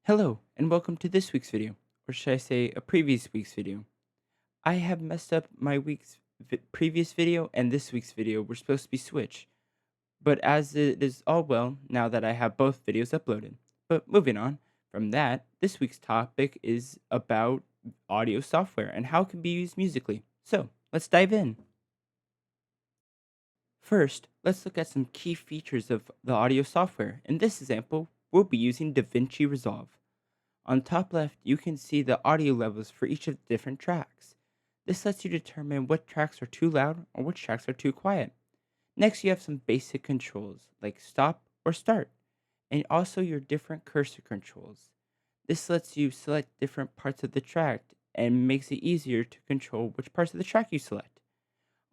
Hello, and welcome to this week's video, or should I say a previous week's video. I have messed up my previous video and this week's video were supposed to be switched, but as it is all well now that I have both videos uploaded. But moving on from that, this week's topic is about audio software and how it can be used musically. So let's dive in. First, let's look at some key features of the audio software. In this example, we'll be using DaVinci Resolve. On top left, you can see the audio levels for each of the different tracks. This lets you determine what tracks are too loud or which tracks are too quiet. Next, you have some basic controls like stop or start, and also your different cursor controls. This lets you select different parts of the track and makes it easier to control which parts of the track you select.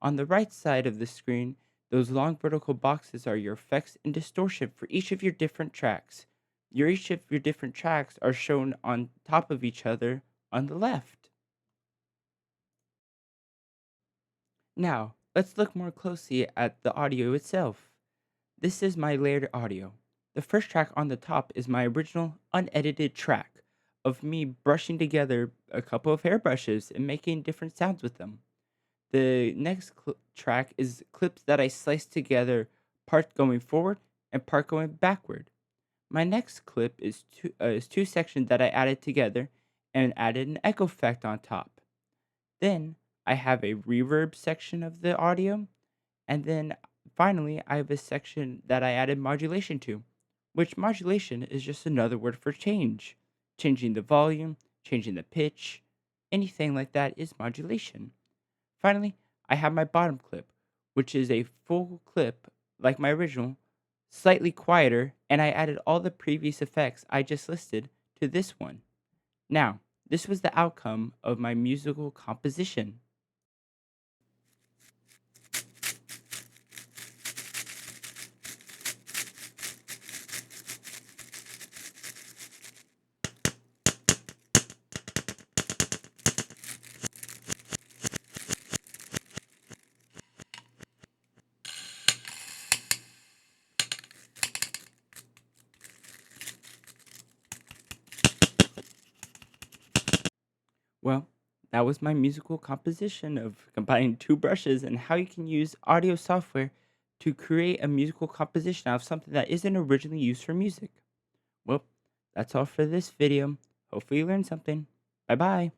On the right side of the screen, those long vertical boxes are your effects and distortion for each of your different tracks. Each of your different tracks are shown on top of each other on the left. Now, let's look more closely at the audio itself. This is my layered audio. The first track on the top is my original unedited track of me brushing together a couple of hairbrushes and making different sounds with them. The next track is clips that I sliced together, part going forward and part going backward. My next clip is two sections that I added together and added an echo effect on top. Then I have a reverb section of the audio, and then finally I have a section that I added modulation to, which modulation is just another word for change. Changing the volume, changing the pitch, anything like that is modulation. Finally, I have my bottom clip, which is a full clip like my original, slightly quieter, and I added all the previous effects I just listed to this one. Now, this was the outcome of my musical composition. Well, that was my musical composition of combining two brushes and how you can use audio software to create a musical composition out of something that isn't originally used for music. Well, that's all for this video. Hopefully you learned something. Bye bye.